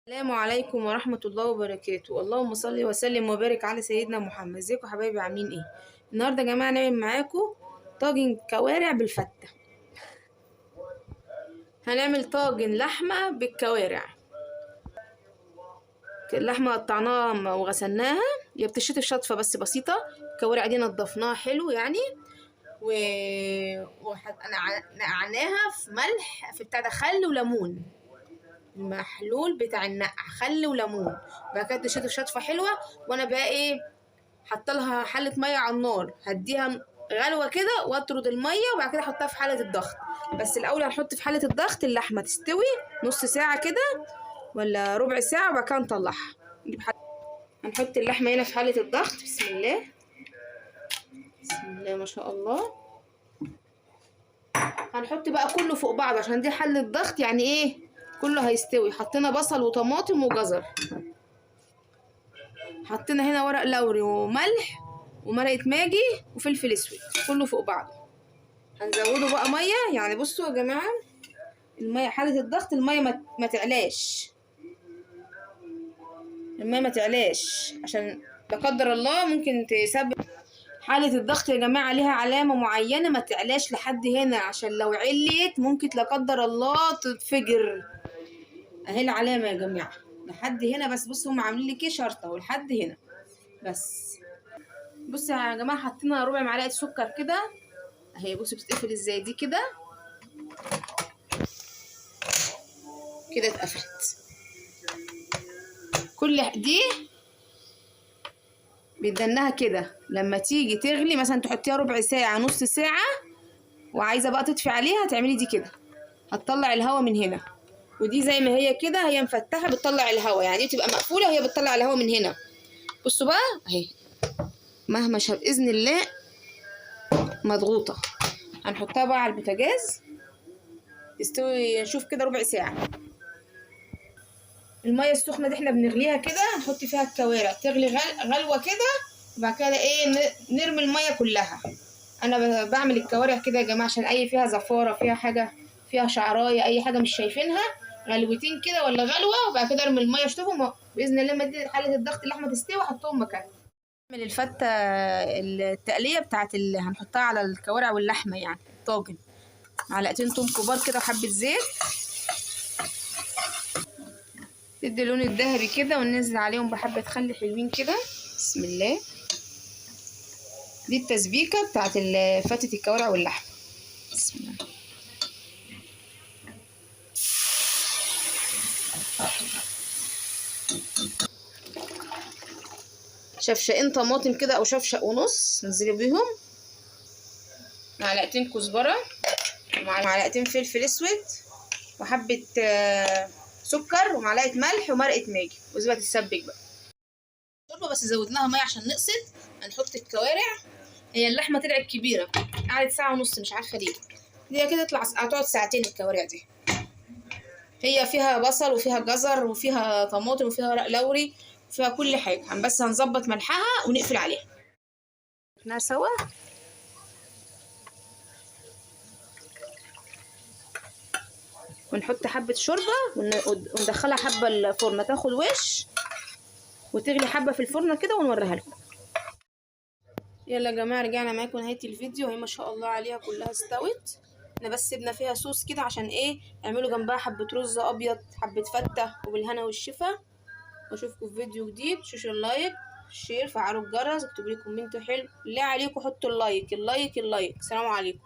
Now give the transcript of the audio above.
السلام عليكم ورحمة الله وبركاته. اللهم صل وسلم وبارك على سيدنا محمد. ازيكم حبايبي عاملين ايه؟ النهارده يا جماعة نعمل معاكم طاجن كوارع بالفتة. هنعمل طاجن لحمة بالكوارع. اللحمة قطعناها وغسلناها، هي بتشطف شطفة بس بسيطة. الكوارع دي نضفناها حلو يعني نقعناها في ملح، في بتاع ده خل وليمون، المحلول بتاع النقع، خل وليمون. بعد كده تشطف شطفه حلوه. وانا بقى ايه، حاطه لها حله ميه على النار، هديها غلوه كده واطرد الميه، وبعد كده احطها في حله الضغط. بس الاول هنحط في حله الضغط اللحمه تستوي نص ساعه كده ولا ربع ساعه، وبعد كده نطلعها. هنحط اللحمه هنا في حله الضغط. بسم الله بسم الله ما شاء الله. هنحط بقى كله فوق بعض عشان دي حله ضغط، يعني ايه كله هيستوي. حطينا بصل وطماطم وجزر، حطينا هنا ورق لوري وملح ومرقه ماجي وفلفل اسود، كله فوق بعضه. هنزوده بقى ميه، يعني بصوا يا جماعه، الميه حاله الضغط الميه ما تعلاش، الميه ما تعلاش عشان لا قدر الله ممكن تسبب. حاله الضغط يا جماعه ليها علامه معينه، ما تعلاش لحد هنا، عشان لو عليت ممكن لا قدر الله تتفجر. اهي العلامه يا جماعه لحد هنا بس. بصوا هم عاملين لك ايه، شرطه ولحد هنا بس. بصوا يا جماعه حطينا ربع معلقه سكر كده اهي. بصوا بتتقفل ازاي دي كده كده اتقفلت. كل دي بيدنها كده لما تيجي تغلي مثلا تحطيها ربع ساعه نص ساعه، وعايزه بقى تطفي عليها تعملي دي كده، هتطلع الهواء من هنا. ودي زي ما هي كده هي مفتحه بتطلع الهواء، يعني دي بتبقى مقفوله وهي بتطلع الهواء من هنا. بصوا بقى اهي مهما باذن الله مضغوطه. هنحطها بقى على البوتاجاز تستوي، نشوف كده ربع ساعه. الميه السخنه دي احنا بنغليها كده، نحط فيها الكوارع تغلي غلوه كده، وبعد كده ايه نرمي الميه كلها. انا بعمل الكوارع كده يا جماعه عشان اي فيها زفاره، فيها حاجه، فيها شعرايه، اي حاجه مش شايفينها، غلوتين كده ولا غلوه، وبعد كده ارمي الميه اشطفهم باذن الله. لما دي حاله الضغط اللحمه تستوي احطهم مكانها. نعمل الفته التقليه بتاعت اللي هنحطها على الكوارع واللحمه، يعني طاجن. معلقتين توم كبار كده وحبه زيت، تدي اللون الذهبي كده، وننزل عليهم بحبه خل حلوين كده. بسم الله. دي التسبيكه بتاعت فتة الكوارع واللحمه. بسم الله. شفشقين طماطم كده او شفشق ونص ننزلي بيهم، معلقتين كزبره، ومعلقتين فلفل اسود، وحبه سكر، ومعلقه ملح، ومرقه ماجي، وسيبها تتسبك بقى شوربه. بس زودناها ميه عشان نقصد. هنحط الكوارع، هي اللحمه طلعت كبيره، قعدت ساعه ونص مش عارفه ليه. دي كده هتقعد ساعتين الكوارع دي. هي فيها بصل وفيها جزر وفيها طماطم وفيها ورق لوري وفيها كل حاجه. بس هنظبط ملحها ونقفل عليها. احنا سوا ونحط حبه شوربه وندخلها حبه الفرن تاخد وش وتغلي حبه في الفرن كده ونوريها لكم. يلا يا جماعه رجعنا معاكم نهايه الفيديو. اهي ما شاء الله عليها كلها استوت. احنا بس سيبنا فيها صوص كده عشان ايه، اعملوا جنبها حبه رز ابيض، حبه فته، وبالهنا والشفا. واشوفكم في فيديو جديد. شوشوا اللايك، شير، فعلوا الجرس، اكتبوا لي كومنت حلو، بالله عليكم حطوا اللايك اللايك اللايك. سلام عليكم.